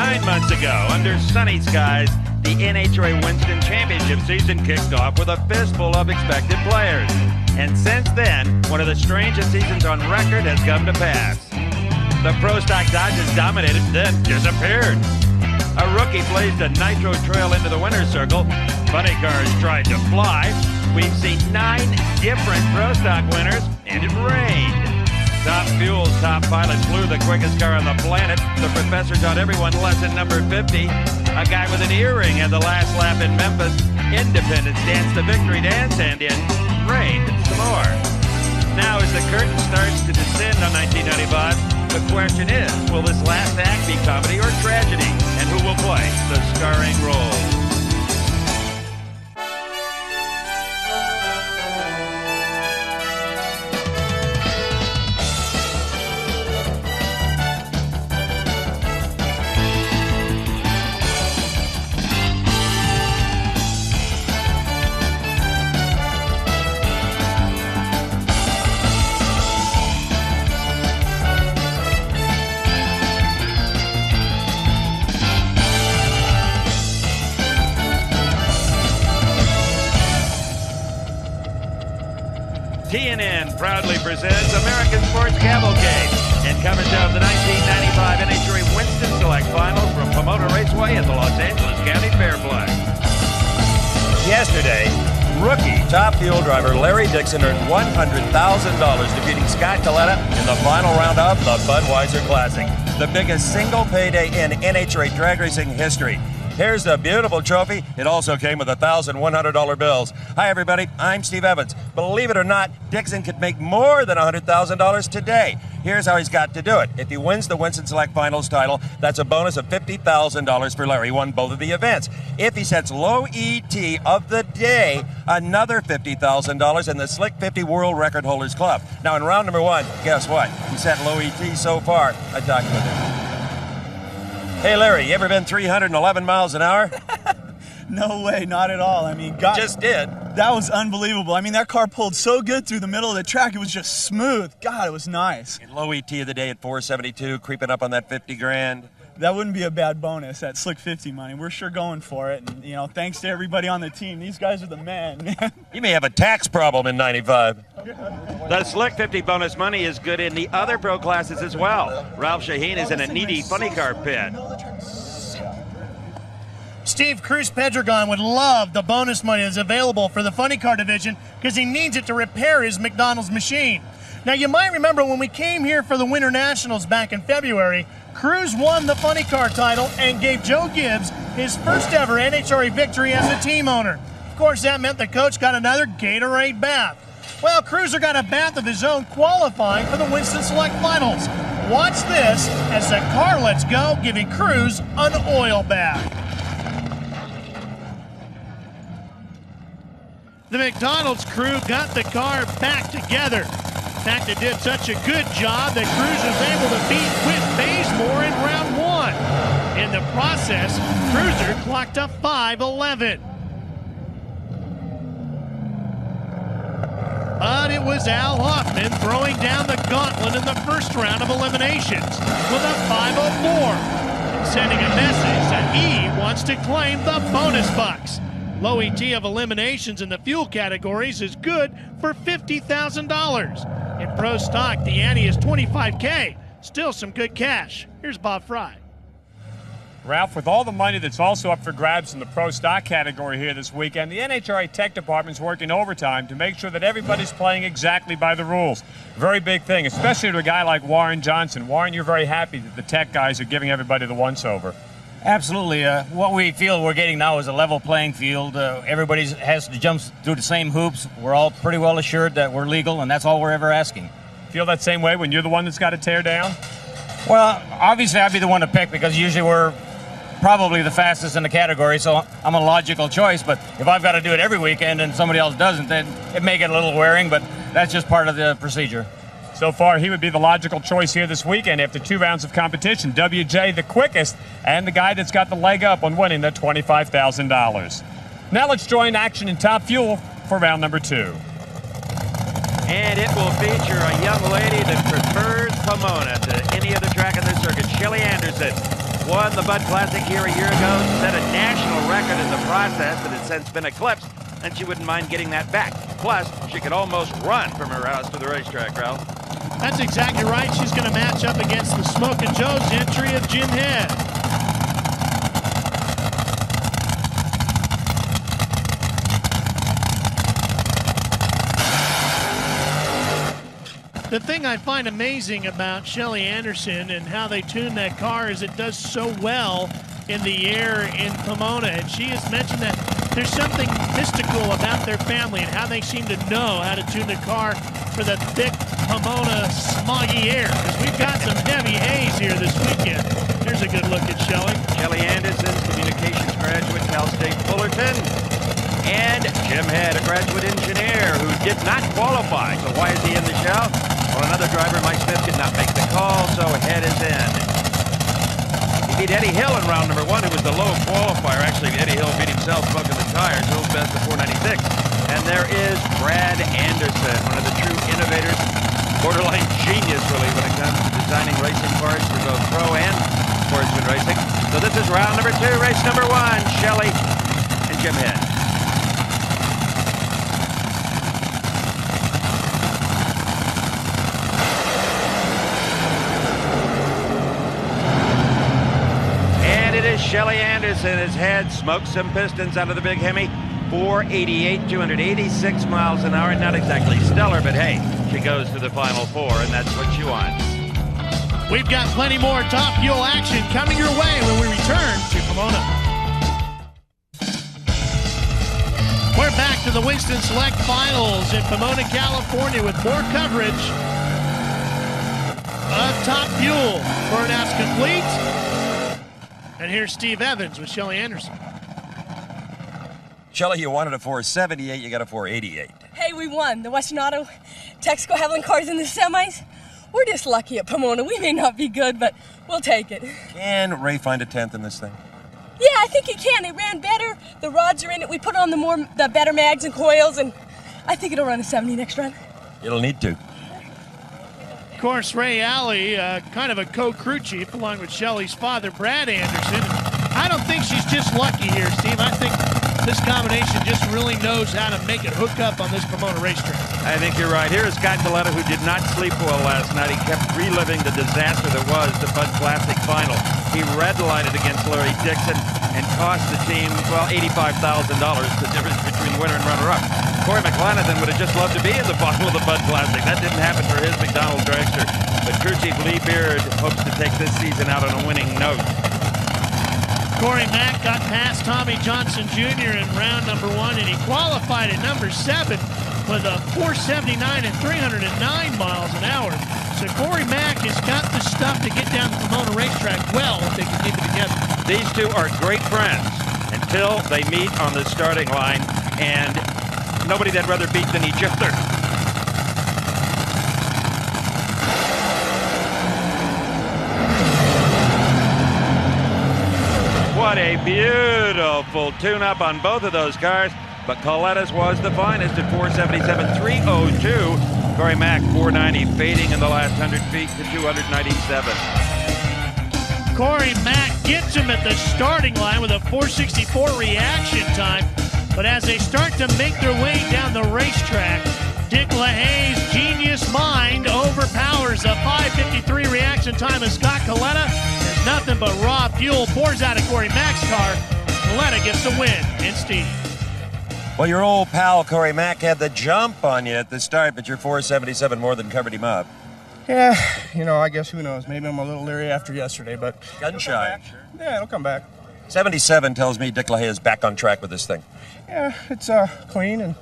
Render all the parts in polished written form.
9 months ago, under sunny skies, the NHRA Winston Championship season kicked off with a fistful of expected players. And since then, one of the strangest seasons on record has come to pass. The Pro Stock Dodgers dominated, then disappeared. A rookie blazed a nitro trail into the winner's circle. Funny cars tried to fly. We've seen 9 different Pro Stock winners, and it rained. Top Fuel's top pilots flew the quickest car on the planet. The professor taught everyone lesson number 50. A guy with an earring had the last lap in Memphis. Independence danced the victory dance, and it rained some more. Now, as the curtain starts to descend on 1995, the question is, will this last act be comedy or tragedy? And who will play the starring role? TNN proudly presents American Sports Cavalcade and coverage of the 1995 NHRA Winston Select Finals from Pomona Raceway at the Los Angeles County Fairplay. Yesterday, rookie Top Fuel driver Larry Dixon earned $100,000 defeating Scott Coletta in the final round of the Budweiser Classic, the biggest single payday in NHRA drag racing history. Here's the beautiful trophy. It also came with $1,100 bills. Hi, everybody. I'm Steve Evans. Believe it or not, Dixon could make more than $100,000 today. Here's how he's got to do it. If he wins the Winston Select Finals title, that's a bonus of $50,000 for Larry. He won both of the events. If he sets low ET of the day, another $50,000 in the Slick 50 World Record Holders Club. Now, in round number 1, guess what? He set low ET so far. I talked with him. Hey, Larry, you ever been 311 miles an hour? No way, not at all. I mean, God, Just did. That was unbelievable. I mean, that car pulled so good through the middle of the track. It was just smooth. God, it was nice. In low ET of the day at 472, creeping up on that 50 grand. That wouldn't be a bad bonus, that Slick 50 money. We're sure going for it. And, you know, thanks to everybody on the team. These guys are the men, man. You may have a tax problem in 95. The Slick 50 bonus money is good in the other pro classes as well. Ralph Shaheen is in a needy funny car pit. Steve Cruz Pedregon would love the bonus money that's available for the funny car division because he needs it to repair his McDonald's machine. Now, you might remember when we came here for the Winter Nationals back in February, Cruz won the funny car title and gave Joe Gibbs his first ever NHRA victory as a team owner. Of course, that meant the coach got another Gatorade bath. Well, Cruiser got a bath of his own qualifying for the Winston Select Finals. Watch this as the car lets go, giving Cruz an oil bath. The McDonald's crew got the car back together. In fact, it did such a good job that Cruz was able to beat Whit Bazemore in round 1. In the process, Cruiser clocked a 5:11. But it was Al Hoffman throwing down the gauntlet in the first round of eliminations with a 5:04, sending a message that he wants to claim the bonus bucks. Low ET of eliminations in the fuel categories is good for $50,000. In pro stock, the ante is $25K. Still some good cash. Here's Bob Fry. Ralph, with all the money that's also up for grabs in the pro stock category here this weekend, the NHRA Tech Department's working overtime to make sure that everybody's playing exactly by the rules. Very big thing, especially to a guy like Warren Johnson. Warren, you're very happy that the Tech guys are giving everybody the once-over. Absolutely. What we feel we're getting now is a level playing field. Everybody has to jump through the same hoops. We're all pretty well assured that we're legal, and that's all we're ever asking. Feel that same way when you're the one that's got to tear down? Well, obviously I'd be the one to pick because usually we're probably the fastest in the category, so I'm a logical choice. But if I've got to do it every weekend and somebody else doesn't, then it may get a little wearing, but that's just part of the procedure. So far, he would be the logical choice here this weekend after 2 rounds of competition. WJ the quickest and the guy that's got the leg up on winning the $25,000. Now let's join action in Top Fuel for round number 2. And it will feature a young lady that prefers Pomona to any other track on the circuit, Shelly Anderson. Won the Bud Classic here a year ago, set a national record in the process that has since been eclipsed, and she wouldn't mind getting that back. Plus, she could almost run from her house to the racetrack, Ralph. That's exactly right. She's going to match up against the Smokin' Joe's entry of Jim Head. The thing I find amazing about Shelly Anderson and how they tune that car is it does so well in the air in Pomona. And she has mentioned that there's something mystical about their family and how they seem to know how to tune the car for the thick Pomona smoggy air. Because we've got some heavy haze here this weekend. Here's a good look at Shelly. Shelly Anderson, communications graduate, Cal State Fullerton. And Jim Head, a graduate engineer who did not qualify. So why is he in the show? Well, another driver, Mike Smith, did not make the call, so Head is in. He beat Eddie Hill in round number 1, who was the low qualifier. Actually, Eddie Hill beat himself smoking the tires. Hill's best of 496. And there is Brad Anderson, one of the true innovators, borderline genius, really, when it comes to designing racing cars for both pro and sportsman racing. So this is round number 2, race number 1, Shelly and Jim Head. Shelly Anderson has had smoked some pistons out of the big Hemi. 488, 286 miles an hour. Not exactly stellar, but hey, she goes to the final 4, and that's what she wants. We've got plenty more Top Fuel action coming your way when we return to Pomona. We're back to the Winston Select Finals in Pomona, California with more coverage of Top Fuel. Burnouts complete. And here's Steve Evans with Shelly Anderson. Shelly, you wanted a 478, you got a 488. Hey, we won. The Western Auto Texaco Haviland cars in the semis. We're just lucky at Pomona. We may not be good, but we'll take it. Can Ray find a 10th in this thing? Yeah, I think he can. It ran better. The rods are in it. We put on the better mags and coils, and I think it'll run a 70 next run. It'll need to. Of course, Ray Alley, kind of a co-crew chief, along with Shelly's father, Brad Anderson. I don't think she's just lucky here, Steve. I think this combination just really knows how to make it hook up on this Pomona racetrack. I think you're right. Here is Scott Coletta, who did not sleep well last night. He kept reliving the disaster that was the Bud Classic final. He red-lighted against Larry Dixon and cost the team, well, $85,000, the difference between winner and runner-up. Corey McLenathan would have just loved to be in the final of the Bud Classic. That didn't happen for his McDonald dragster. But crew chief Lee Beard hopes to take this season out on a winning note. Corey Mack got past Tommy Johnson Jr. in round number 1, and he qualified at number 7 with a 479 and 309 miles an hour. So Corey Mack has got the stuff to get down the Pomona racetrack well if they can keep it together. These two are great friends until they meet on the starting line, and nobody they'd rather beat than each other. What a beautiful tune-up on both of those cars, but Coletta's was the finest at 477.302. Corey Mack, 490, fading in the last 100 feet to 297. Corey Mack gets him at the starting line with a 464 reaction time, but as they start to make their way down the racetrack, Dick LaHaye's genius mind overpowers the 553 reaction time of Scott Coletta. There's nothing but raw fuel pours out of Corey Mack's car. Coletta gets the win in Steve. Well, your old pal Corey Mack had the jump on you at the start, but your 477 more than covered him up. Yeah, you know, I guess who knows. Maybe I'm a little leery after yesterday, but... Gun shy. Yeah, it'll come back. 77 tells me Dick LaHaye is back on track with this thing. Yeah, it's clean, and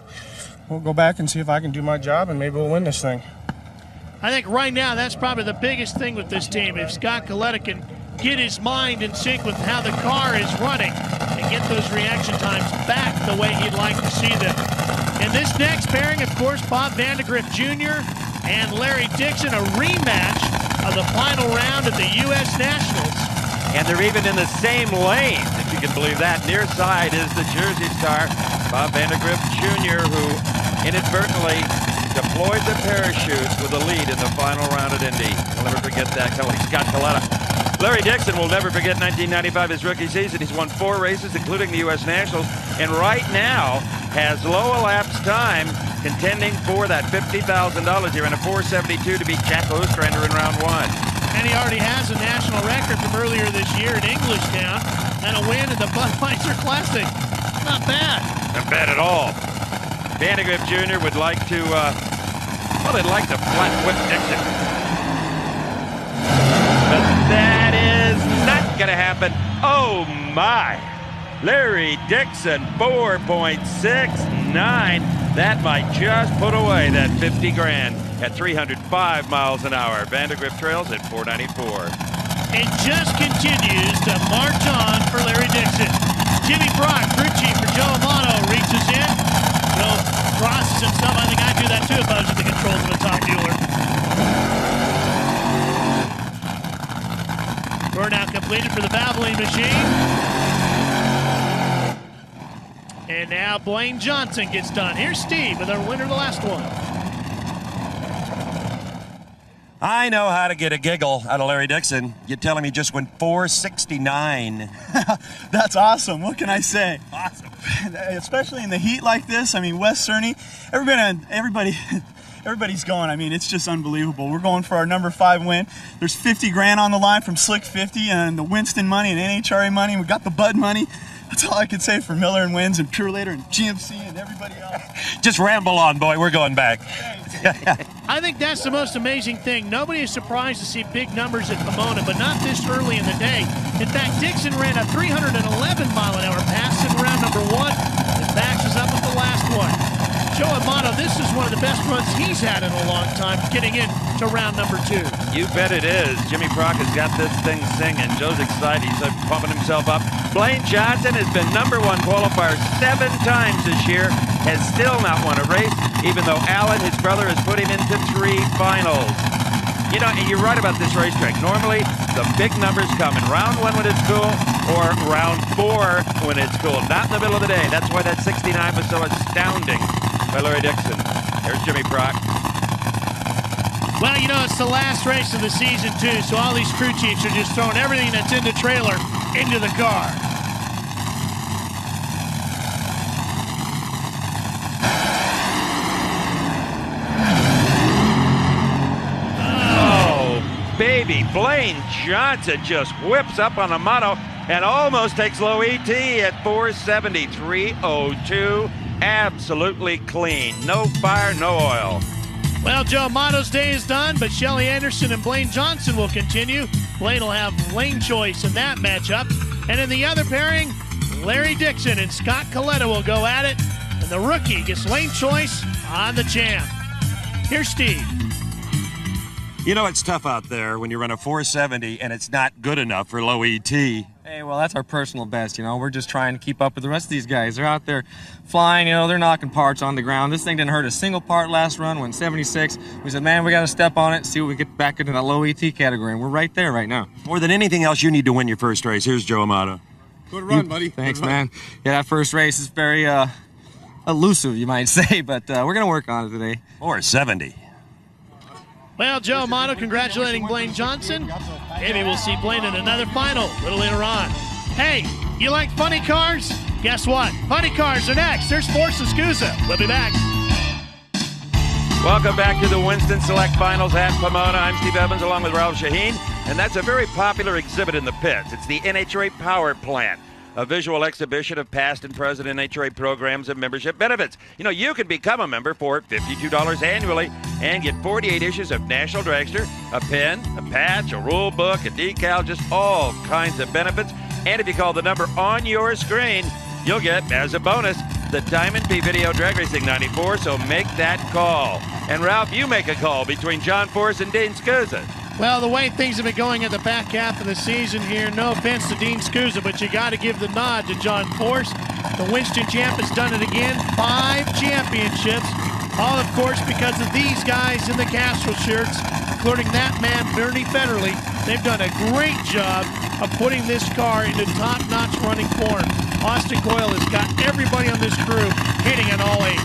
we'll go back and see if I can do my job, and maybe we'll win this thing. I think right now that's probably the biggest thing with this team. If Scott Coletta can get his mind in sync with how the car is running and get those reaction times back the way he'd like to see them. In this next pairing, of course, Bob Vandergrift Jr. and Larry Dixon, a rematch of the final round at the U.S. Nationals. And they're even in the same lane, if you can believe that. Near side is the Jersey star, Bob Vandergrift Jr., who inadvertently deployed the parachute with a lead in the final round at Indy. We'll never forget that. Scott Coletta Larry Dixon will never forget 1995, his rookie season. He's won 4 races, including the U.S. Nationals, and right now has low elapsed time contending for that $50,000 here in a 472 to beat Jack Ostrander in round 1. And he already has a national record from earlier this year at Englishtown and a win in the Budweiser Classic. Not bad. Not bad at all. Vandegrift Jr. would like to, they'd like to flat whip Dixon. But that is not going to happen. Oh, my. Larry Dixon, 4.69. That might just put away that 50 grand at 305 miles an hour. Vandegrift trails at 494. It just continues to march on for Larry Dixon. Jimmy Brock, crew chief for Joe Amato, reaches in. Joe crosses himself. I think I'd do that too if I was at the controls of a top mueller. Burnout completed for the Valvoline machine. And now Blaine Johnson gets done. Here's Steve with our winner of the last one. I know how to get a giggle out of Larry Dixon. You're telling me just went 469. That's awesome. What can I say? Awesome. Especially in the heat like this. I mean, West Cerny, everybody's going. I mean, it's just unbelievable. We're going for our number 5 win. There's 50 grand on the line from Slick 50 and the Winston money and NHRA money. We got the Bud money. That's all I can say for Miller and Wins and Pure Later and GMC and everybody else. Just ramble on, boy. We're going back. I think that's the most amazing thing. Nobody is surprised to see big numbers at Pomona, but not this early in the day. In fact, Dixon ran a 311-mile-an-hour pass in round number 1 and matches up with the last one. Joe Amato, this is one of the best runs he's had in a long time, getting into round number 2. You bet it is. Jimmy Brock has got this thing singing. Joe's excited. He's pumping himself up. Blaine Johnson has been number 1 qualifier 7 times this year, has still not won a race, even though Alan, his brother, has put him into 3 finals. You know, and you're right about this racetrack. Normally, the big numbers come in round 1 when it's cool or round 4 when it's cool. Not in the middle of the day. That's why that 69 was so astounding by Larry Dixon. There's Jimmy Brock. Well, you know, it's the last race of the season, too, so all these crew chiefs are just throwing everything that's in the trailer into the car. Baby, Blaine Johnson just whips up on Amato and almost takes low ET at 473.02. Absolutely clean. No fire, no oil. Well, Joe Amato's day is done, but Shelly Anderson and Blaine Johnson will continue. Blaine will have lane choice in that matchup. And in the other pairing, Larry Dixon and Scott Coletta will go at it. And the rookie gets lane choice on the champ. Here's Steve. You know it's tough out there when you run a 470 and it's not good enough for low ET. Hey, well, that's our personal best, you know. We're just trying to keep up with the rest of these guys. They're out there flying, you know, they're knocking parts on the ground. This thing didn't hurt a single part last run, went 76. We said, man, we got to step on it, see what we get back into that low ET category, and we're right there right now. More than anything else, you need to win your first race. Here's Joe Amato. Good run, buddy. Thanks, man. Yeah, that first race is very elusive, you might say, but we're going to work on it today. 470. Well, Joe Amato congratulating Blaine Johnson. Maybe we'll see Blaine in another final a little later on. Hey, you like funny cars? Guess what? Funny cars are next. There's Force and Scusa. We'll be back. Welcome back to the Winston Select Finals at Pomona. I'm Steve Evans along with Ralph Shaheen, and that's a very popular exhibit in the pits. It's the NHRA Power Plant, a visual exhibition of past and present NHRA programs and membership benefits. You know, you can become a member for $52 annually and get 48 issues of National Dragster, a pen, a patch, a rule book, a decal, just all kinds of benefits. And if you call the number on your screen, you'll get, as a bonus, the Diamond P Video Drag Racing 94, so make that call. And Ralph, you make a call between John Force and Dean Scusa. Well, the way things have been going at the back half of the season here, no offense to Dean Scusa, but you got to give the nod to John Force. The Winston champ has done it again, 5 championships, all, of course, because of these guys in the Castro shirts, including that man, Bernie Federley. They've done a great job of putting this car into top-notch running form. Austin Coyle has got everybody on this crew hitting on all 8.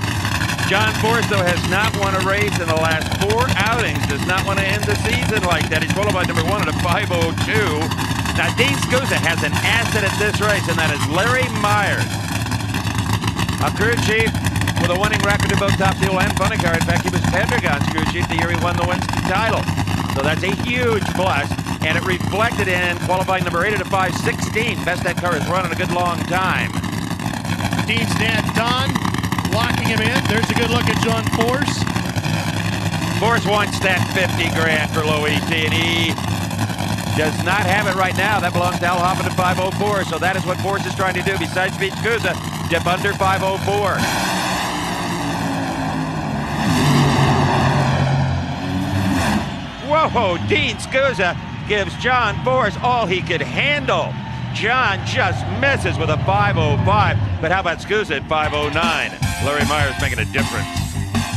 John Force, though, has not won a race in the last 4 outings. Does not want to end the season like that. He's qualified number 1 at a 5:02. Now, Dean Scusa has an asset at this race, and that is Larry Myers. A crew chief with a winning record in both Top Fuel and Funny Car. In fact, he was Pendragon's crew chief the year he won the Winston title. So that's a huge plus, and it reflected in qualifying number 8 at a 5:16. Best that car has run in a good long time. Dean's dad, Don, locking him in. There's a good look at John Force. Force wants that 50 grand for low ET, and he does not have it right now. That belongs to Al Hoffman at 5:04, so that is what Force is trying to do, besides beat Scusa, dip under 5:04. Whoa, Dean Scusa gives John Force all he could handle. John just misses with a 5:05, but how about Scusa at 5:09? Larry Myers making a difference.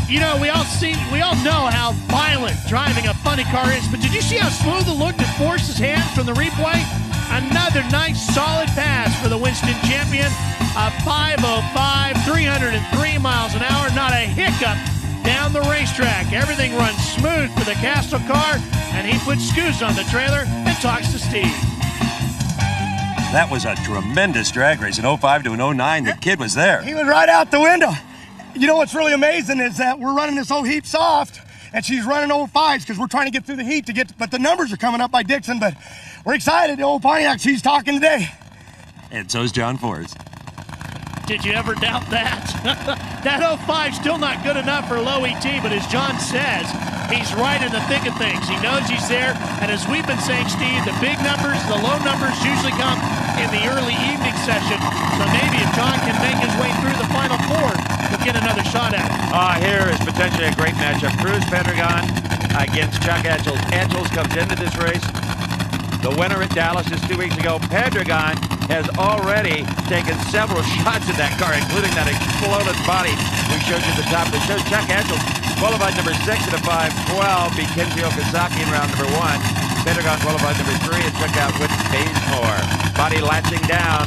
You know, we all know how violent driving a funny car is, but did you see how smooth it looked at Force's hands from the replay? Another nice solid pass for the Winston champion. A 5:05, 303 miles an hour, not a hiccup down the racetrack. Everything runs smooth for the Castle car, and he puts Scusa on the trailer and talks to Steve. That was a tremendous drag race. In 05 to an 09, the kid was there. He was right out the window. You know what's really amazing is that we're running this old heat soft, and she's running old 5s because we're trying to get through the heat but the numbers are coming up by Dixon, but we're excited. The old Pontiac, she's talking today. And so's John Force. Did you ever doubt that? That 05's still not good enough for low ET, but as John says, he's right in the thick of things. He knows he's there, and as we've been saying, Steve, the big numbers, the low numbers usually come in the early evening session. So maybe if John can make his way through the final 4, he'll get another shot at it. Here is potentially a great matchup. Cruz Pendragon against Chuck Etchels. Etchels comes into this race. The winner at Dallas just 2 weeks ago. Pendragon has already taken several shots at that car, including that exploded body we showed you at the top. It shows Chuck Etchels qualified number 6 at a 5:12, beat Kenji Okazaki in round number 1. Pendragon qualified number 3 and took out Whit Bazemore. Body latching down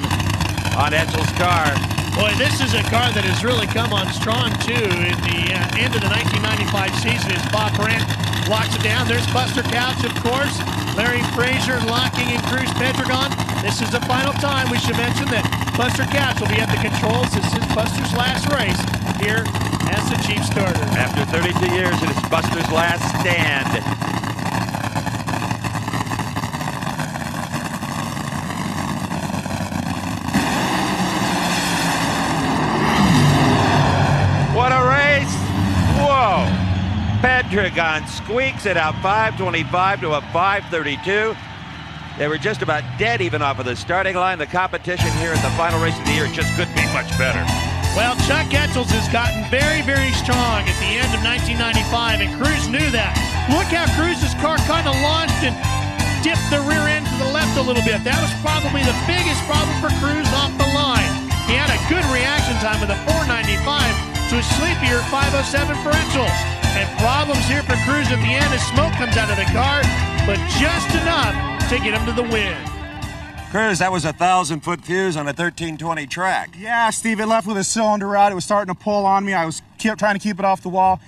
on Etchels' car. Boy, this is a car that has really come on strong, too, in the end of the 1995 season as Bob Brandt locks it down. There's Buster Couch, of course. Larry Frazier locking in Cruz Pendragon. This is the final time. We should mention that Buster Couch will be at the controls. This is Buster's last race here as the chief starter. After 32 years, it is Buster's last stand. What a race! Whoa! Pendragon squeaks it out 5:25 to a 5:32. They were just about dead even off of the starting line. The competition here in the final race of the year just couldn't be much better. Well, Chuck Etchels has gotten very, very strong at the end of 1995, and Cruz knew that. Look how Cruz's car kind of launched and dipped the rear end to the left a little bit. That was probably the biggest problem for Cruz off the line. He had a good reaction time with a 495 to a sleepier 507 for Etchels. And problems here for Cruz at the end as smoke comes out of the car, but just enough to get him to the win. Cruz, that was a 1,000-foot fuse on a 1320 track. Yeah, Steve, it left with a cylinder out. It was starting to pull on me. I was trying to keep it off the wall.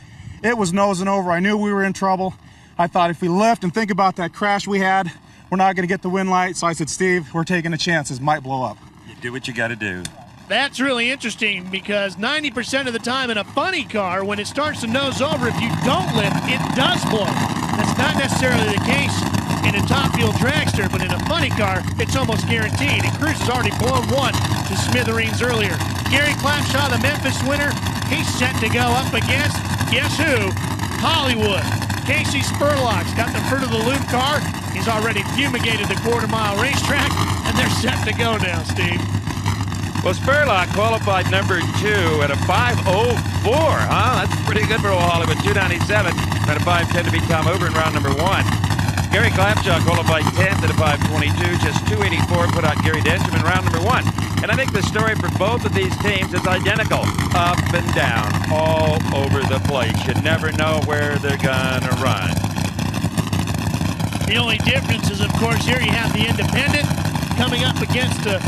It was nosing over. I knew we were in trouble. I thought if we lift and think about that crash we had, we're not going to get the win light. So I said, Steve, we're taking a chance. This might blow up. You do what you got to do. That's really interesting because 90% of the time in a funny car, when it starts to nose over, if you don't lift, it does blow. That's not necessarily the case in a top fuel dragster, but in a funny car, it's almost guaranteed. And Cruz has already blown one to smithereens earlier. Gary Clapshaw, the Memphis winner, he's set to go up against, guess who? Hollywood. Casey Spurlock's got the front of the loop car. He's already fumigated the quarter-mile racetrack, and they're set to go now, Steve. Well, Spurlock qualified number 2 at a 5:04, huh? That's pretty good for old Hollywood. 297 and a 5:10 to beat Tom Ober in round number 1. Gary Clapshaw qualified 10th at a 5:22, just 284, put out Gary Densham in round number 1. And I think the story for both of these teams is identical. Up and down, all over the place. You never know where they're gonna run. The only difference is, of course, here you have the independent coming up against a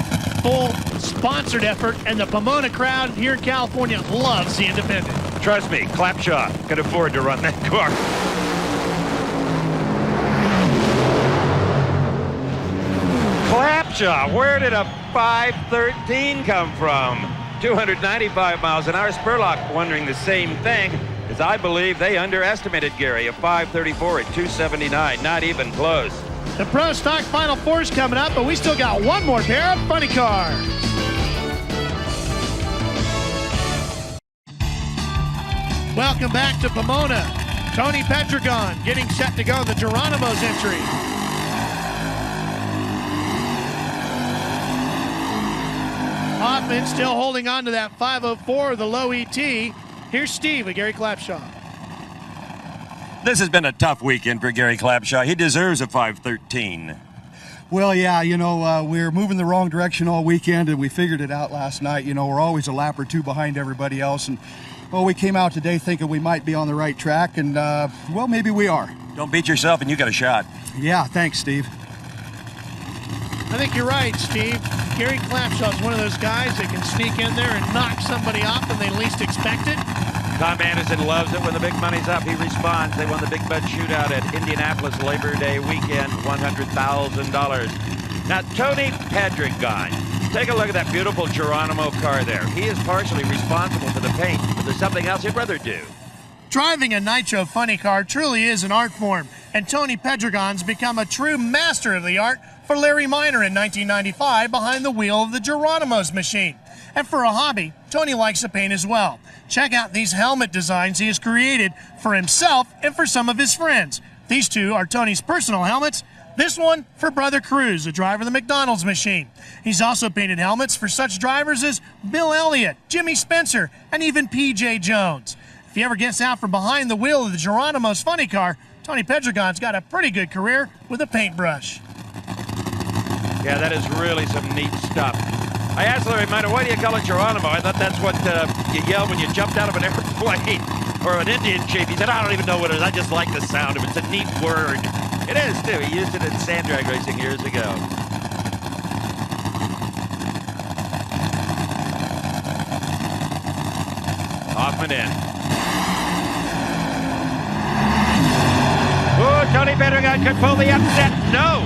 full sponsored effort, and the Pomona crowd here in California loves the independent. Trust me, Clapshaw could afford to run that car. Clapshaw, where did a 513 come from? 295 miles an hour. Spurlock wondering the same thing, as I believe they underestimated Gary. A 534 at 279, not even close. The Pro Stock Final Four is coming up, but we still got one more pair of funny cars. Welcome back to Pomona. Tony Petragon getting set to go in the Geronimo's entry. Hoffman still holding on to that 504, the low ET. Here's Steve with Gary Clapshaw. This has been a tough weekend for Gary Clapshaw. He deserves a 513. Well, yeah, you know, we were moving the wrong direction all weekend, and we figured it out last night. You know, we're always a lap or two behind everybody else, and, well, we came out today thinking we might be on the right track, and, well, maybe we are. Don't beat yourself, and you got a shot. Yeah, thanks, Steve. I think you're right, Steve. Gary Clapshaw is one of those guys that can sneak in there and knock somebody off when they least expect it. Tom Anderson loves it when the big money's up. He responds. They won the Big Bud Shootout at Indianapolis Labor Day weekend, $100,000. Now, Tony Pedragon, take a look at that beautiful Geronimo car there. He is partially responsible for the paint, but there's something else he'd rather do. Driving a Nitro funny car truly is an art form, and Tony Pedragon's become a true master of the art for Larry Minor in 1995 behind the wheel of the Geronimo's machine. And for a hobby, Tony likes to paint as well. Check out these helmet designs he has created for himself and for some of his friends. These two are Tony's personal helmets. This one for Brother Cruz, the driver of the McDonald's machine. He's also painted helmets for such drivers as Bill Elliott, Jimmy Spencer, and even P.J. Jones. If he ever gets out from behind the wheel of the Geronimo's funny car, Tony Pedragon's got a pretty good career with a paintbrush. Yeah, that is really some neat stuff. I asked Larry Minor, why do you call it Geronimo? I thought that's what you yell when you jumped out of an airplane or an Indian chief. He said, I don't even know what it is. I just like the sound of it. It's a neat word. It is, too. He used it in sand drag racing years ago. Hoffman in. Oh, Tony Pedragon could pull the upset. No!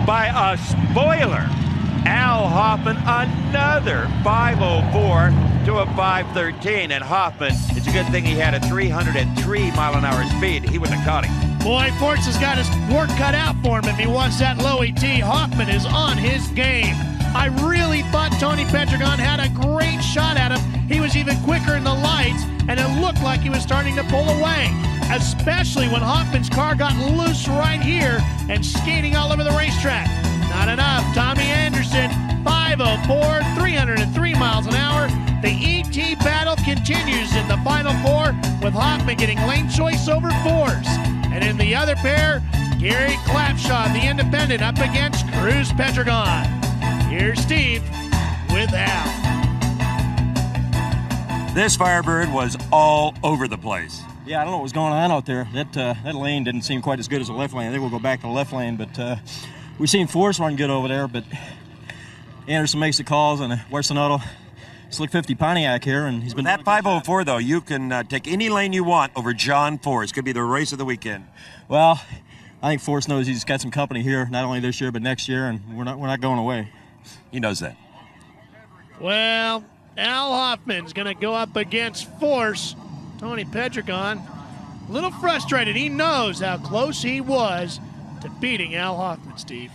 By a spoiler. Al Hoffman, another 504 to a 513. And Hoffman, it's a good thing he had a 303 mile an hour speed. He wouldn't have caught him. Boy, Forts has got his work cut out for him if he wants that low ET. Hoffman is on his game. I really thought Tony Pedragon had a great shot at him. He was even quicker in the lights, and it looked like he was starting to pull away, especially when Hoffman's car got loose right here and skating all over the racetrack. Not enough. Tommy Anderson, 504, 303 miles an hour. The ET battle continues in the Final Four with Hoffman getting lane choice over Force. And in the other pair, Gary Clapshaw, the independent, up against Cruz Pedragon. Here's Steve with Al. This Firebird was all over the place. Yeah, I don't know what was going on out there. That lane didn't seem quite as good as the left lane. I think we'll go back to the left lane, but we've seen Force run good over there, but Anderson makes the calls, and Winston Auto Slick 50 Pontiac here, and he's been... That 504, though, you can take any lane you want over John Force. Could be the race of the weekend. Well, I think Force knows he's got some company here, not only this year, but next year, and we're not going away. He knows that. Well, Al Hoffman's going to go up against Force. Tony Pedragon, a little frustrated. He knows how close he was to beating Al Hoffman, Steve.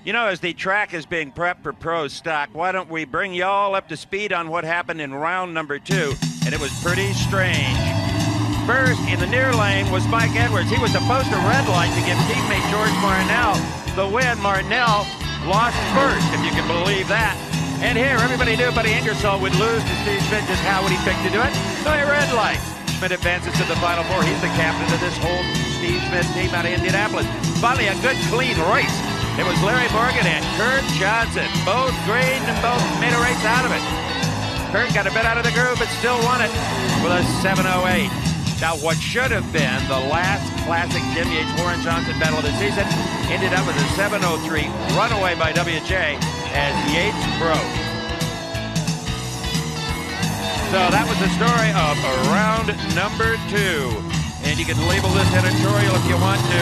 You know, as the track is being prepped for Pro Stock, why don't we bring y'all up to speed on what happened in round number 2, and it was pretty strange. First, in the near lane was Mike Edwards. He was supposed to red light to give teammate George Marnell the win. Marnell lost first, if you can believe that. And here, everybody knew Buddy Ingersoll would lose to Steve Schmidt. Just how would he pick to do it? So he red light. Schmidt advances to the Final Four. He's the captain of this whole Steve Schmidt team out of Indianapolis. Finally, a good, clean race. It was Larry Morgan and Kurt Johnson. Both green and both made a race out of it. Kurt got a bit out of the groove, but still won it with a 7:08. Now, what should have been the last classic Jim Yates Warren Johnson battle of the season ended up with a 7:03 runaway by WJ as Yates broke. So that was the story of round number 2. And you can label this editorial if you want to.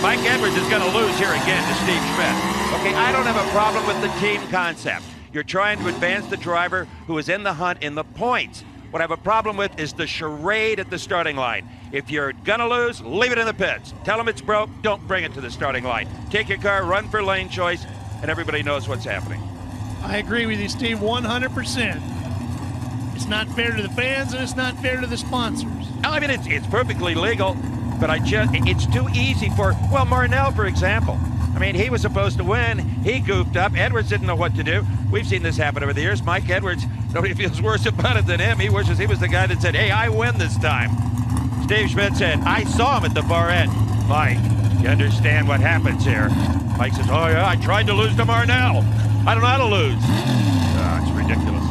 Mike Edwards is going to lose here again to Steve Schmidt. Okay, I don't have a problem with the team concept. You're trying to advance the driver who is in the hunt in the points. What I have a problem with is the charade at the starting line. If you're gonna lose, leave it in the pits. Tell them it's broke, don't bring it to the starting line. Take your car, run for lane choice, and everybody knows what's happening. I agree with you, Steve, 100%. It's not fair to the fans, and it's not fair to the sponsors. I mean, it's perfectly legal, but it's too easy for, well, Marnell, for example. I mean, he was supposed to win. He goofed up. Edwards didn't know what to do. We've seen this happen over the years. Mike Edwards, nobody feels worse about it than him. He wishes he was the guy that said, hey, I win this time. Steve Schmidt said, I saw him at the far end. Mike, you understand what happens here? Mike says, oh, yeah, I tried to lose to Marnell. I don't know how to lose. It's ridiculous.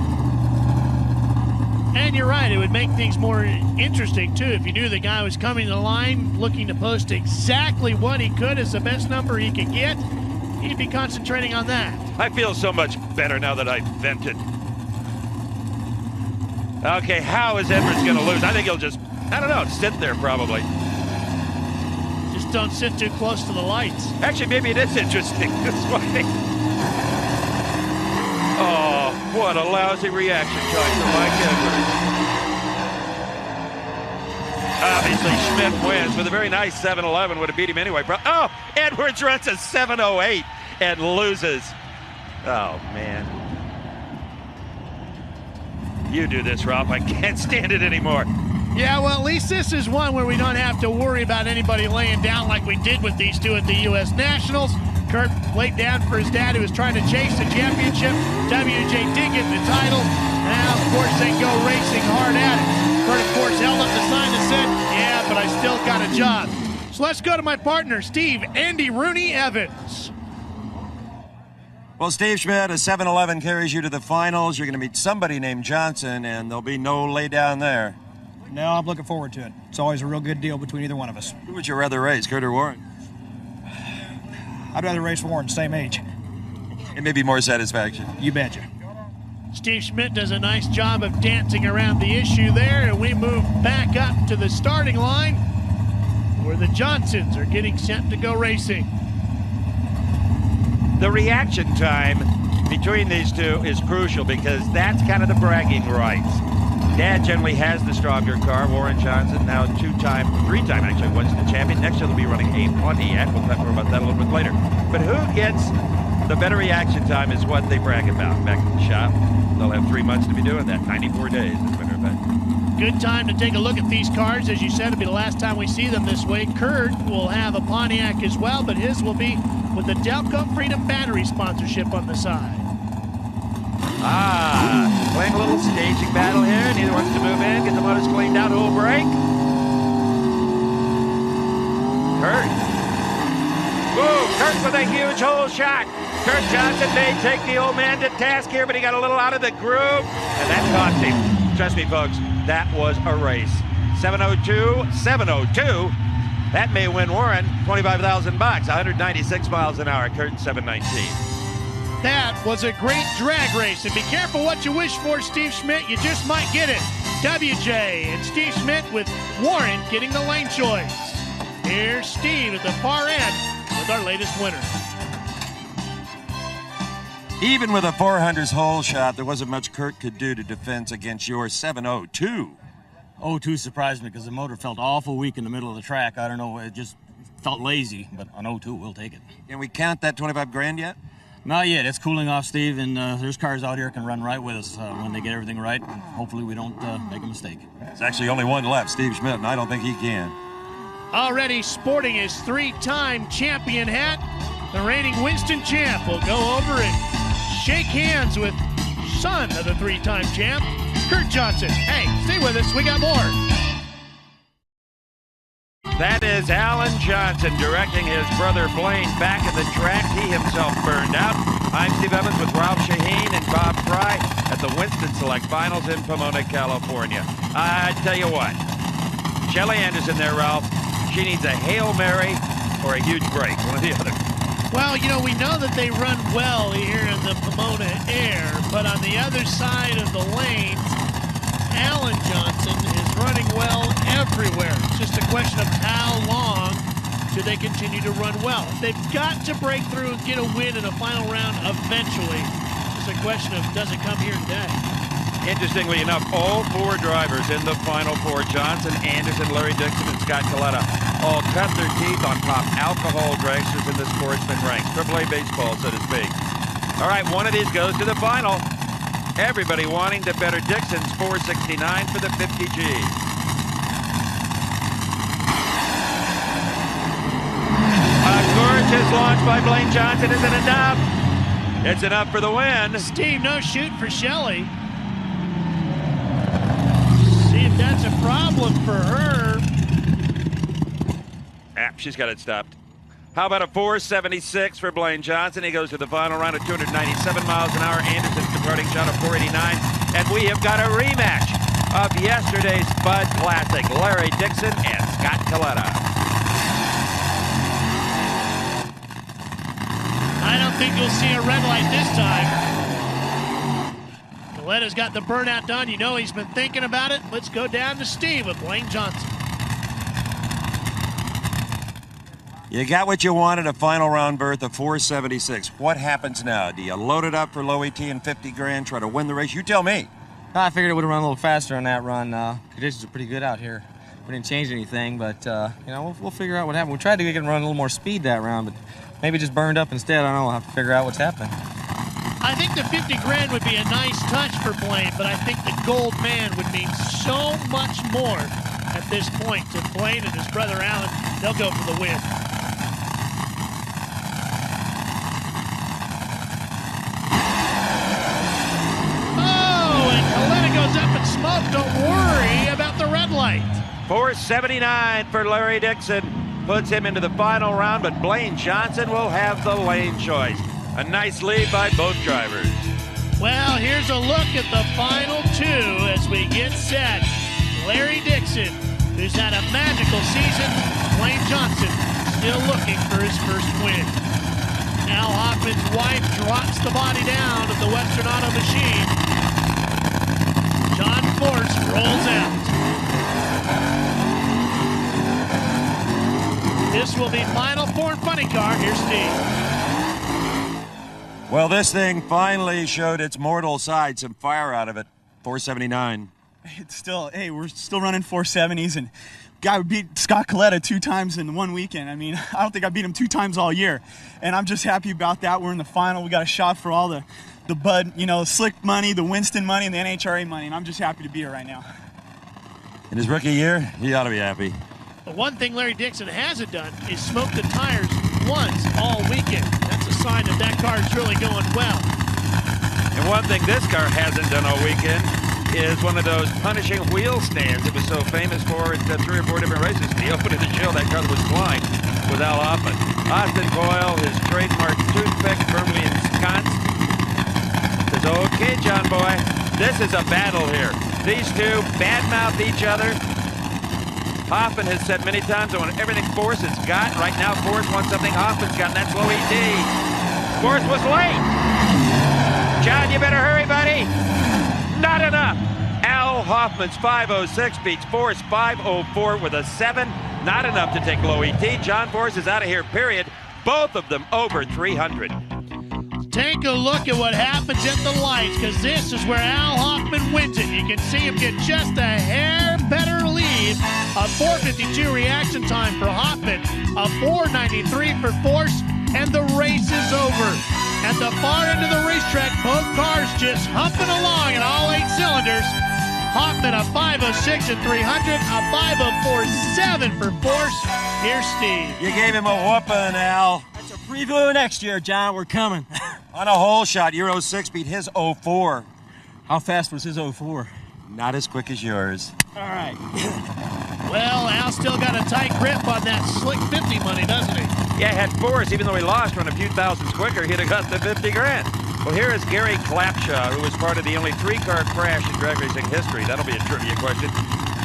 And you're right, it would make things more interesting, too, if you knew the guy was coming to the line looking to post exactly what he could as the best number he could get. He'd be concentrating on that. I feel so much better now that I've vented. Okay, how is Edwards going to lose? I think he'll just, I don't know, sit there probably. Just don't sit too close to the lights. Actually, maybe it is interesting this way. Oh, what a lousy reaction time for Mike Edwards. Obviously, Schmidt wins with a very nice 7-11. Would have beat him anyway. Oh, Edwards runs a 7:08 and loses. Oh, man. You do this, Ralph. I can't stand it anymore. Yeah, well, at least this is one where we don't have to worry about anybody laying down like we did with these two at the U.S. Nationals. Kurt laid down for his dad, who was trying to chase the championship. WJ did get the title. Now, of course, they go racing hard at it. Kurt, of course, held up the sign that said, yeah, but I still got a job. So let's go to my partner, Steve Andy Rooney Evans. Well, Steve Schmidt, a 7-11 carries you to the finals. You're going to meet somebody named Johnson, and there'll be no lay down there. No, I'm looking forward to it. It's always a real good deal between either one of us. Who would you rather race, Kurt or Warren? I'd rather race Warren, same age. It may be more satisfaction. You betcha. Steve Schmidt does a nice job of dancing around the issue there, and we move back up to the starting line where the Johnsons are getting set to go racing. The reaction time between these two is crucial because that's kind of the bragging rights. Dad generally has the stronger car. Warren Johnson, now three-time actually, Winston champion. Next year they'll be running a Pontiac. We'll talk more about that a little bit later. But who gets the better reaction time is what they brag about back in the shop. They'll have 3 months to be doing that. 94 days, as a matter of fact. Good time to take a look at these cars. As you said, it'll be the last time we see them this way. Kurt will have a Pontiac as well, but his will be with the Delco Freedom Battery sponsorship on the side. Playing a little staging battle here. Neither wants to move in, get the motors cleaned out. Who'll break? Kurt. Woo, Kurt with a huge hole shot. Kurt Johnson may take the old man to task here, but he got a little out of the groove, and that cost him. Trust me, folks, that was a race. 7:02, 7:02. That may win Warren $25,000, 196 miles an hour. Kurt 7:19. That was a great drag race, and be careful what you wish for, Steve Schmidt. You just might get it. WJ and Steve Schmidt with Warren getting the lane choice. Here's Steve at the far end with our latest winner. Even with a 400's hole shot, there wasn't much Kurt could do to defense against your 7:02. 02 surprised me because the motor felt awful weak in the middle of the track. I don't know, it just felt lazy, but on 02, we'll take it. Can we count that 25 grand yet? Not yet. It's cooling off, Steve, and there's cars out here can run right with us when they get everything right. And hopefully we don't make a mistake. There's actually only one left, Steve Schmidt, and I don't think he can. Already sporting his three-time champion hat, the reigning Winston champ will go over and shake hands with son of the three-time champ, Kurt Johnson. Hey, stay with us. We got more. That is Alan Johnson directing his brother Blaine back at the track. He himself burned out. I'm Steve Evans with Ralph Shaheen and Bob Fry at the Winston Select Finals in Pomona, California. I tell you what, Shelly Anderson there, Ralph. She needs a Hail Mary or a huge break, one or the other. Well, you know, we know that they run well here in the Pomona Air, but on the other side of the lanes, Alan Johnson is running well everywhere. It's just a question of how long do they continue to run well. They've got to break through and get a win in a final round eventually. It's a question of, does it come here today? Interestingly enough, all 4 drivers in the Final Four, Johnson, Anderson, Larry Dixon, and Scott Coletta, all cut their teeth on top alcohol dragsters in the sportsman ranks. AAA baseball, so to speak. All right, one of these goes to the final. Everybody wanting to better Dixon's 469 for the 50G. A gorgeous launch by Blaine Johnson isn't enough. It's enough for the win. Steve, no shoot for Shelley. See if that's a problem for her. She's got it stopped. How about a 476 for Blaine Johnson? He goes to the final round at 297 miles an hour. Anderson's departing shot of 489. And we have got a rematch of yesterday's Bud Classic. Larry Dixon and Scott Coletta. I don't think you'll see a red light this time. Coletta's got the burnout done. You know he's been thinking about it. Let's go down to Steve with Blaine Johnson. You got what you wanted, a final round berth of 476. What happens now? Do you load it up for low ET and 50 grand, try to win the race? You tell me. I figured it would have run a little faster on that run. Conditions are pretty good out here. We didn't change anything, but you know, we'll figure out what happened. We tried to get it run a little more speed that round, but maybe just burned up instead. I don't know. We'll have to figure out what's happening. I think the 50 grand would be a nice touch for Blaine, but I think the gold man would mean so much more at this point to Blaine and his brother Alan. They'll go for the win. Goes up in smoke. Don't worry about the red light. 479 for Larry Dixon. Puts him into the final round, but Blaine Johnson will have the lane choice. A nice lead by both drivers. Well, here's a look at the final 2 as we get set. Larry Dixon, who's had a magical season. Blaine Johnson still looking for his first win. Al Hoffman's wife drops the body down of the Western Auto Machine. John Force rolls out. This will be final 4 funny car. Here's Steve. Well, this thing finally showed its mortal side, some fire out of it. 479. It's still, hey, we're still running 470s, and guy beat Scott Coletta 2 times in one weekend. I mean, I don't think I beat him 2 times all year, and I'm just happy about that. We're in the final. We got a shot for all the Bud, you know, Slick money, the Winston money, and the NHRA money, and I'm just happy to be here right now. In his rookie year, he ought to be happy. The one thing Larry Dixon hasn't done is smoke the tires once all weekend. That's a sign that that car is really going well. And one thing this car hasn't done all weekend is one of those punishing wheel stands it was so famous for at 3 or 4 different races. The opening of the show, that car that was flying was Al Hoffman. Austin Coyle, his trademark toothpick firmly ensconced. Says, okay, John boy, this is a battle here. These 2 badmouth each other. Hoffman has said many times, I want everything Force has got. Right now, Force wants something Hoffman's got, and that's low ET. Force was late. John, you better hurry, buddy. Not enough. Al Hoffman's 506 beats Force 504 with a 7. Not enough to take low ET. John Force is out of here, period. Both of them over 300. Take a look at what happens at the lights, because this is where Al Hoffman wins it. You can see him get just a hair better lead. A 4:52 reaction time for Hoffman, a 4:93 for Force, and the race is over. At the far end of the racetrack, both cars just humping along at all 8 cylinders. Hoffman a 506 at 300, a 504.7 for Force. Here's Steve. You gave him a whooping, Al. That's a preview next year, John. We're coming. On a hole shot, your 06 beat his 04. How fast was his 04? Not as quick as yours. All right. Well, Al still got a tight grip on that slick 50 money, doesn't he? Yeah, had Force, even though he lost, run a few thousands quicker, he'd have got the 50 grand. Well, here is Gary Clapshaw, who was part of the only 3-car crash in drag racing history. That'll be a trivia question.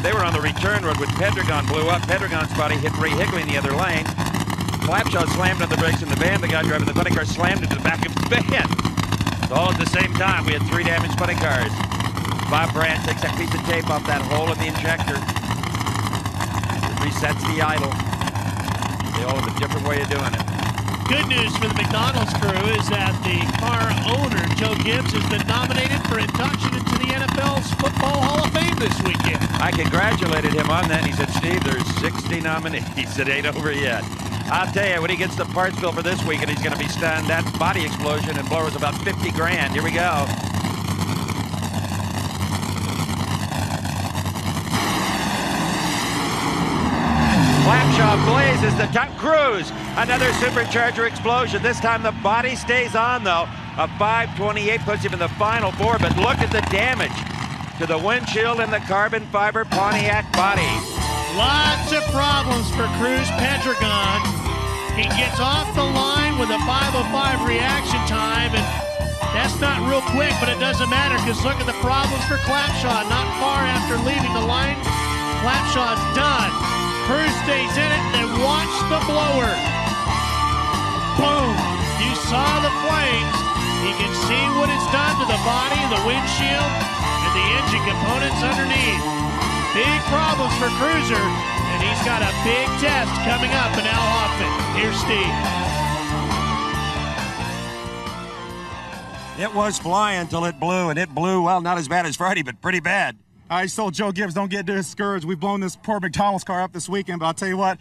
They were on the return road when Pedregon blew up. Pedregon's body hit Ray Higley in the other lane. Clapshaw slammed on the brakes in the van. The guy driving the funny car slammed into the back of his van. All at the same time, we had 3 damaged funny cars. Bob Brandt takes that piece of tape off that hole in the injector. Resets the idle. They all have a different way of doing it. Good news for the McDonald's crew is that the car owner, Joe Gibbs, has been nominated for induction into the NFL's Football Hall of Fame this weekend. I congratulated him on that. He said, Steve, there's 60 nominees. It ain't over yet. I'll tell you, when he gets to Partsville for this weekend, he's going to be stunned. That body explosion and blower was about 50 grand. Here we go. Slapshot blazes the top. Cruz, another supercharger explosion. This time the body stays on, though. A 528 puts him in the final four, but look at the damage to the windshield and the carbon fiber Pontiac body. Lots of problems for Cruz Pedregon. He gets off the line with a 5:05 reaction time, and that's not real quick, but it doesn't matter because look at the problems for Clapshaw. Not far after leaving the line, Clapshaw's done. Cruz stays in it, and watch the blower. Boom! You saw the flames. You can see what it's done to the body, the windshield, and the engine components underneath. Big problems for Cruiser, and he's got a big test coming up in Al Hoffman. Here's Steve. It was flying until it blew, and it blew, well, not as bad as Friday, but pretty bad. I just told Joe Gibbs, don't get discouraged. We've blown this poor McDonald's car up this weekend, but I'll tell you what,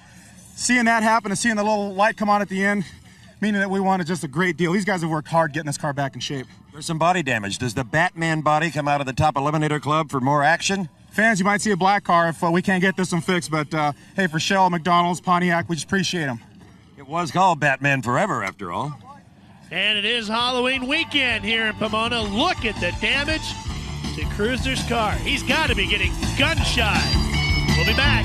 seeing that happen and seeing the little light come on at the end, meaning that we won is just a great deal. These guys have worked hard getting this car back in shape. There's some body damage. Does the Batman body come out of the top Eliminator Club for more action? Fans, you might see a black car if we can't get this one fixed, but hey, for Shell, McDonald's, Pontiac, we just appreciate them. It was called Batman Forever, after all. And it is Halloween weekend here in Pomona. Look at the damage to Cruiser's car. He's got to be getting gun shy. We'll be back.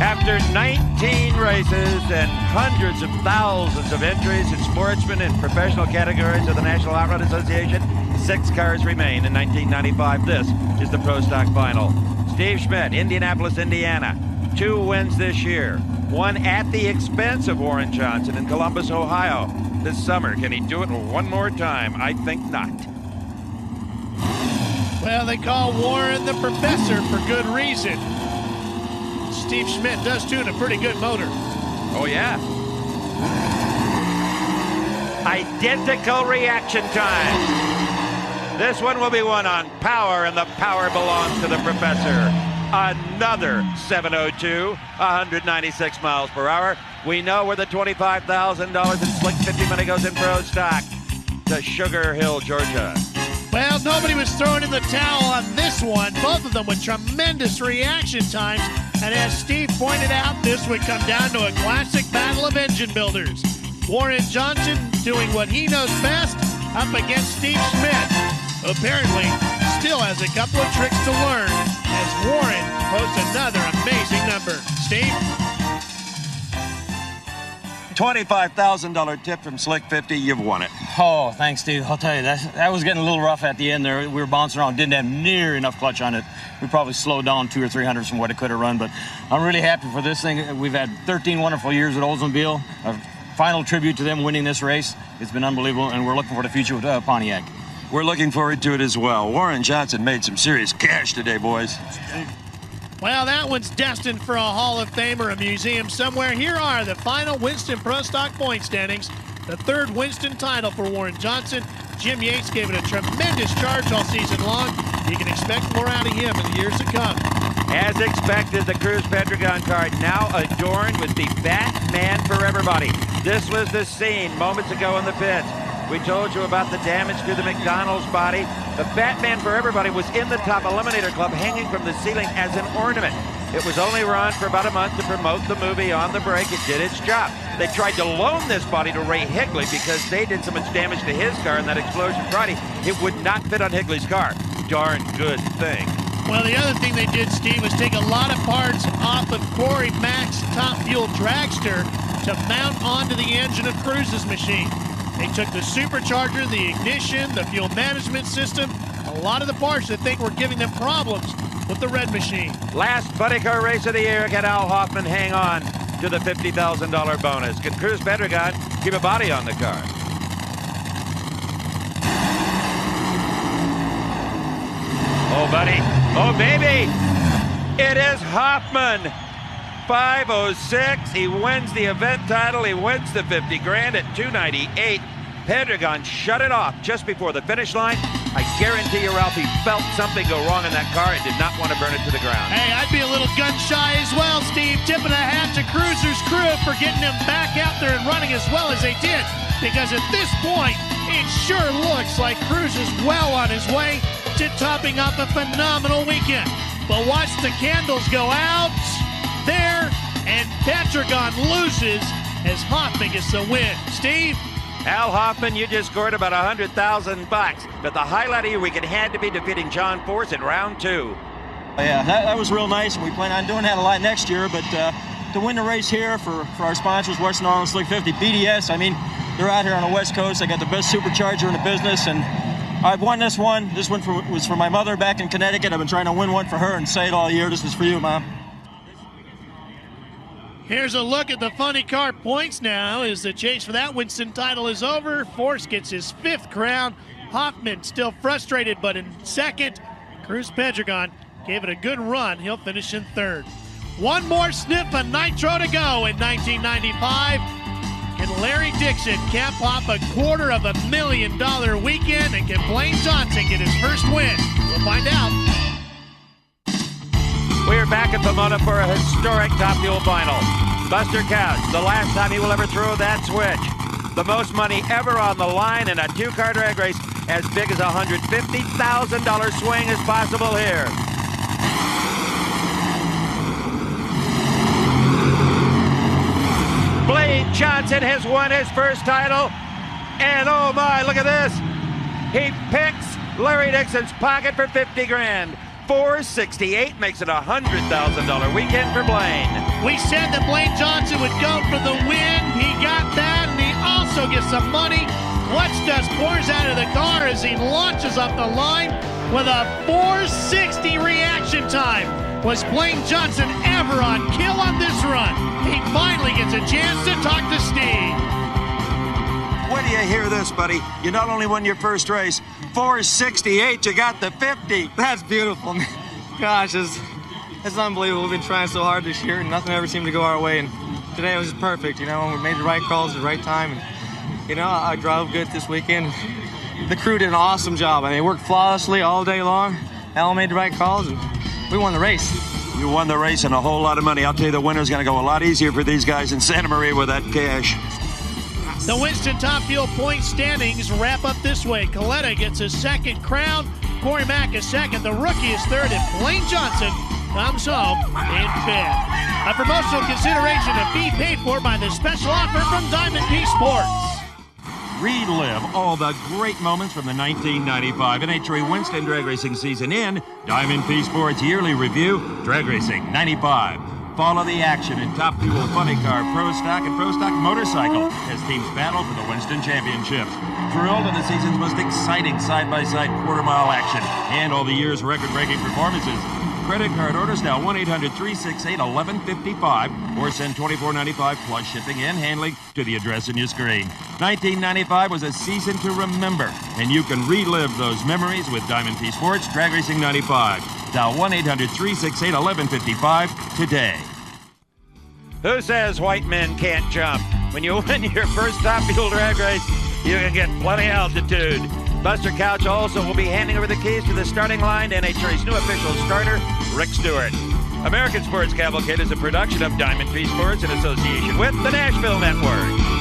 After 19 races and hundreds of thousands of entries in sportsman and professional categories of the National Outrun Association, 6 cars remain in 1995. This is the Pro Stock Final. Steve Schmidt, Indianapolis, Indiana. 2 wins this year. 1 at the expense of Warren Johnson in Columbus, Ohio. This summer, can he do it one more time? I think not. Well, they call Warren the professor for good reason. Steve Schmidt does tune a pretty good motor. Oh, yeah. Identical reaction time. This one will be won on power, and the power belongs to the professor. Another 702, 196 miles per hour. We know where the $25,000 in Slick 50 money goes in Pro Stock, to Sugar Hill, Georgia. Well, nobody was throwing in the towel on this one. Both of them with tremendous reaction times. And as Steve pointed out, this would come down to a classic battle of engine builders. Warren Johnson doing what he knows best up against Steve Schmidt, who apparently still has a couple of tricks to learn as Warren posts another amazing number. Steve? $25,000 tip from Slick 50. You've won it. Oh, thanks, Steve. I'll tell you, that was getting a little rough at the end there. We were bouncing around, didn't have near enough clutch on it. We probably slowed down 200 or 300 from what it could have run, but I'm really happy for this thing. We've had 13 wonderful years at Oldsmobile. A final tribute to them winning this race. It's been unbelievable, and we're looking for the future with Pontiac. We're looking forward to it as well. Warren Johnson made some serious cash today, boys. Well, that one's destined for a Hall of Fame or a museum somewhere. Here are the final Winston Pro Stock point standings. The 3rd Winston title for Warren Johnson. Jim Yates gave it a tremendous charge all season long. You can expect more out of him in the years to come. As expected, the Cruz Pedregon car now adorned with the Batman Forever body. This was the scene moments ago in the pits. We told you about the damage to the McDonald's body. The Batman Forever body was in the top Eliminator Club, hanging from the ceiling as an ornament. It was only run for about a month to promote the movie On the Break. It did its job. They tried to loan this body to Ray Higley because they did so much damage to his car in that explosion Friday. It would not fit on Higley's car. Darn good thing. Well, the other thing they did, Steve, was take a lot of parts off of Corey Mack's top fuel dragster to mount onto the engine of Cruz's machine. They took the supercharger, the ignition, the fuel management system, a lot of the parts that think were giving them problems with the red machine. Last buddy car race of the year. Can Al Hoffman hang on to the $50,000 bonus? Can Cruz Pedregon keep a body on the car? Oh, buddy. Oh, baby. It is Hoffman. 5:06. He wins the event title. He wins the 50 grand at 298. Pedregon shut it off just before the finish line. I guarantee you, Ralph, he felt something go wrong in that car and did not want to burn it to the ground. Hey, I'd be a little gun shy as well, Steve. Tipping a hat to Cruiser's crew for getting him back out there and running as well as they did. Because at this point, it sure looks like Cruiser's well on his way to topping off a phenomenal weekend. But watch the candles go out there, and Pedregon loses as Hoffman gets the win. Steve? Al Hoffman, you just scored about $100,000, but the highlight of your weekend had to be defeating John Force in round 2. Yeah, that was real nice, and we plan on doing that a lot next year, but to win the race here for our sponsors, Winston and Slick 50, BDS, I mean, they're out here on the West Coast. They got the best supercharger in the business, and I've won this one. This one was for my mother back in Connecticut. I've been trying to win one for her and say it all year. This is for you, Mom. Here's a look at the funny car points now as the chase for that Winston title is over. Force gets his 5th crown. Hoffman still frustrated, but in 2nd. Cruz Pedregon gave it a good run. He'll finish in 3rd. One more sniff of nitro to go in 1995. Can Larry Dixon cap off a $250,000 weekend, and can Blaine Johnson get his first win? We'll find out. We're back at Pomona for a historic Top Fuel final. Buster Couch, the last time he will ever throw that switch. The most money ever on the line in a 2-car drag race, as big as a $150,000 swing is possible here. Blaine Johnson has won his first title, and oh my, look at this. He picks Larry Dixon's pocket for 50 grand. 468 makes it a $100,000 weekend for Blaine. We said that Blaine Johnson would go for the win. He got that, and he also gets some money. Clutch dust pours out of the car as he launches up the line with a 460 reaction time. Was Blaine Johnson ever on kill on this run? He finally gets a chance to talk to Steve. When do you hear this, buddy? You not only won your first race, 468, you got the 50. That's beautiful, man. Gosh, it's unbelievable. We've been trying so hard this year, and nothing ever seemed to go our way. And today was just perfect, you know. We made the right calls at the right time. And, you know, I drove good this weekend. The crew did an awesome job. I mean, they worked flawlessly all day long. Al made the right calls, and we won the race. You won the race and a whole lot of money. I'll tell you, the winner's going to go a lot easier for these guys in Santa Maria with that cash. The Winston Top Fuel point standings wrap up this way. Coletta gets his 2nd crown. Corey Mack is 2nd. The rookie is 3rd. And Blaine Johnson comes home in 5th. A promotional consideration, a fee paid for by the special offer from Diamond P Sports. Relive all the great moments from the 1995 NHRA Winston drag racing season in Diamond P Sports Yearly Review, Drag Racing 95. Follow the action in Top Fuel Funny Car, Pro Stock, and Pro Stock Motorcycle as teams battle for the Winston Championships. Thrilled to the season's most exciting side-by-side quarter-mile action and all the year's record-breaking performances. Credit card orders now 1-800-368-1155 or send $24.95 plus shipping and handling to the address on your screen. 1995 was a season to remember, and you can relive those memories with Diamond P Sports Drag Racing 95. Dial 1-800-368-1155 today. Who says white men can't jump? When you win your first Top Fuel drag race, you can get plenty of altitude. Buster Couch also will be handing over the keys to the starting line to NHRA's new official starter, Rick Stewart. American Sports Cavalcade is a production of Diamond P Sports in association with the Nashville Network.